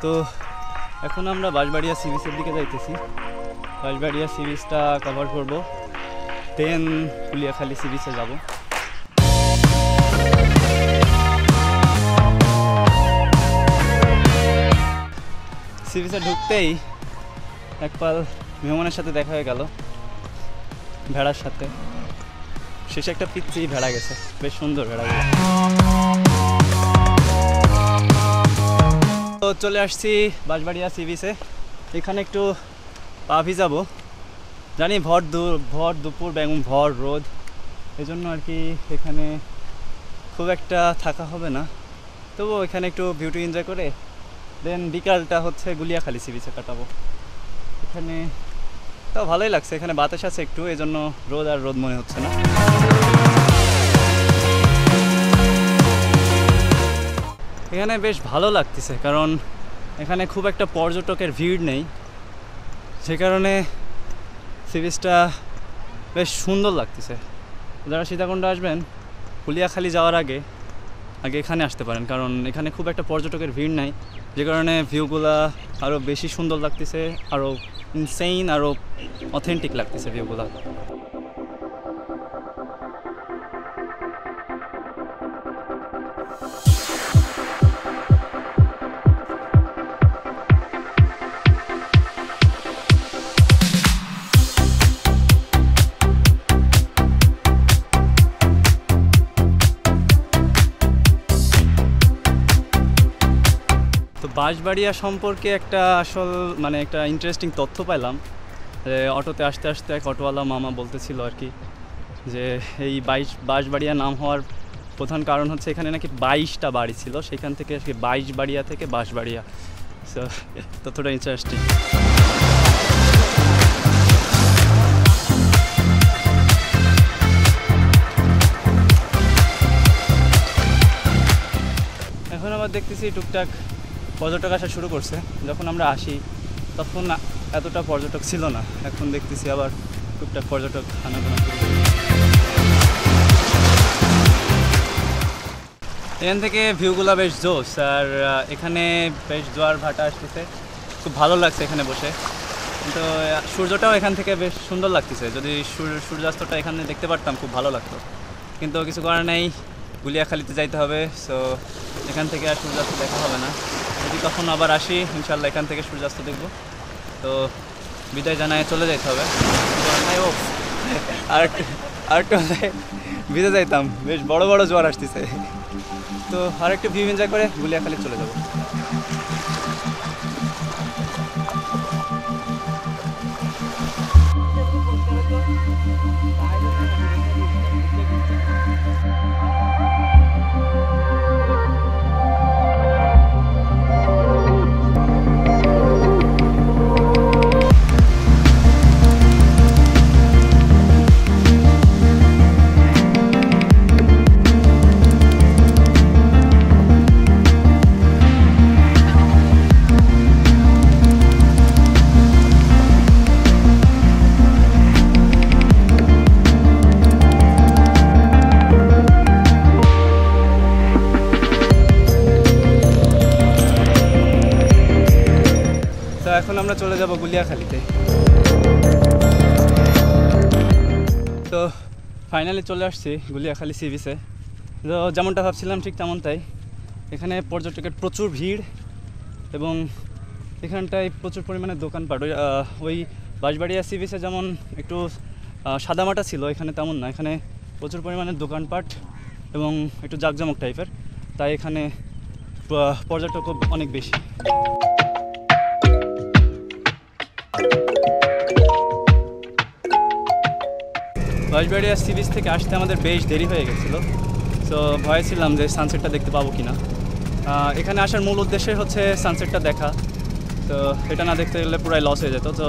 তো এখন আমরা বাঁশবাড়িয়া সি বিচের দিকে যাইতেছি। বাঁশবাড়িয়া সি বিচটা কভার করব, দেন কুলিয়াখালী সি বিচে যাব। সি বিচে ঢুকতেই একপাল মেহমানের সাথে দেখা হয়ে গেল, ভেড়ার সাথে। শেষে একটা পিচ্ছি ভেড়া গেছে, বেশ সুন্দর ভেড়া গেছে। তো চলে আসছি বাঁশবাড়িয়া সি বিচে। এখানে একটু পা ভিজাবো, জানি ভর দুপুর এবং ভর রোদ, এই জন্য আর কি এখানে খুব একটা থাকা হবে না। তবুও এখানে একটু বিউটি এনজয় করে দেন বিকালটা হচ্ছে গুলিয়াখালী সি বিচে কাটাবো। এখানে তাও ভালোই লাগছে, এখানে বাতাস আছে একটু, এই জন্য রোদ মনে হচ্ছে না। এখানে বেশ ভালো লাগতেছে, কারণ এখানে খুব একটা পর্যটকের ভিড় নেই, সে কারণে সি বিচটা বেশ সুন্দর লাগতেছে। যারা সীতাকুণ্ড আসবেন, কুলিয়াখালী যাওয়ার আগে এখানে আসতে পারেন, কারণ এখানে খুব একটা পর্যটকের ভিড় নাই, যে কারণে ভিউগুলা আরও বেশি সুন্দর লাগতেছে, আরও ইনসেইন, আরও অথেন্টিক লাগতেছে ভিউগুলা। বাঁশবাড়িয়া সম্পর্কে একটা একটা ইন্টারেস্টিং তথ্য পাইলাম, যে অটোতে আসতে আসতে এক অটোওয়ালা মামা বলতেছিল আর কি, যে এই বাঁশবাড়িয়া নাম হওয়ার প্রধান কারণ হচ্ছে এখানে নাকি 22টা বাড়ি ছিল, সেখান থেকে আর কি বাঁশবাড়িয়া থেকে বাঁশবাড়িয়া। সো তথ্যটা ইন্টারেস্টিং। এখন আবার দেখতেছি টুকটাক পর্যটক আসা শুরু করছে। যখন আমরা আসি তখন এতটা পর্যটক ছিল না, এখন দেখতেছি আবার টুকটাক পর্যটক আনাগোনা শুরু করছে। এখান থেকে ভিউগুলা বেশ জোস, আর এখানে বেশ জোয়ার ভাটা আসতেছে, খুব ভালো লাগছে এখানে বসে। কিন্তু সূর্যটাও এখান থেকে বেশ সুন্দর লাগতেছে, যদি সূর্যাস্তটা এখানে দেখতে পারতাম খুব ভালো লাগতো, কিন্তু কিছু করার নেই, গুলিয়াখালীতে যাইতে হবে। সো এখান থেকে আর সূর্যাস্ত দেখা হবে না। যদি তখন আবার আসি ইনশাল্লাহ এখান থেকে সূর্যাস্ত দেখব। তো বিদায় জানায় চলে যেতে হবে। আরেকটু বিদায় যাইতাম, বেশ বড় বড় জোয়ার আসতেছে। তো আরেকটু ভিউ এনজয় করে গুলিয়াখালী চলে যাব। এখন আমরা চলে যাব গুলিয়াখালীতে। তো ফাইনালি চলে আসছি গুলিয়াখালী সি বিচে। তো যেমনটা ভাবছিলাম ঠিক তেমনটাই, এখানে পর্যটকের প্রচুর ভিড়, এবং এখানটায় প্রচুর পরিমাণে দোকানপাট। ওই বাঁশবাড়িয়া সি বিচে যেমন একটু সাদামাটা ছিল, এখানে তেমন না, এখানে প্রচুর পরিমাণে দোকানপাট এবং একটু জাঁকজমক টাইপের, তাই এখানে পর্যটকও অনেক বেশি। বাঁশবাড়িয়া সি বিচ থেকে আসতে আমাদের বেশ দেরি হয়ে গেছিলো, সো ভয়ে ছিলাম যে সানসেটটা দেখতে পাবো কি না। এখানে আসার মূল উদ্দেশ্যই হচ্ছে সানসেটটা দেখা, তো এটা না দেখতে গেলে পুরাই লস হয়ে যেত। তো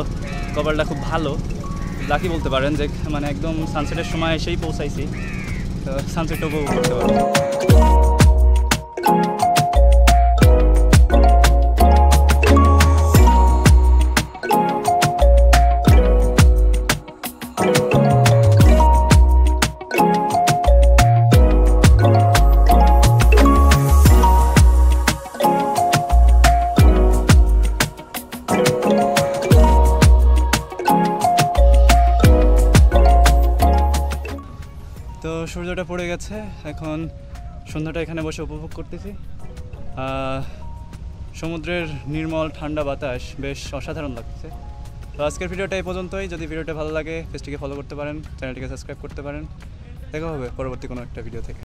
কপালটা খুব ভালো, লাকি বলতে পারেন, যে মানে একদম সানসেটের সময় এসেই পৌঁছাইছি, তো সানসেটটা উপভোগ করতে পারবো। সূর্যটা পড়ে গেছে, এখন সন্ধ্যাটা এখানে বসে উপভোগ করতেছি। সমুদ্রের নির্মল ঠান্ডা বাতাস বেশ অসাধারণ লাগছে। তো আজকের ভিডিওটা এই পর্যন্তই। যদি ভিডিওটা ভালো লাগে পেজটিকে ফলো করতে পারেন, চ্যানেলটিকে সাবস্ক্রাইব করতে পারেন। দেখা হবে পরবর্তী কোনো একটা ভিডিও থেকে।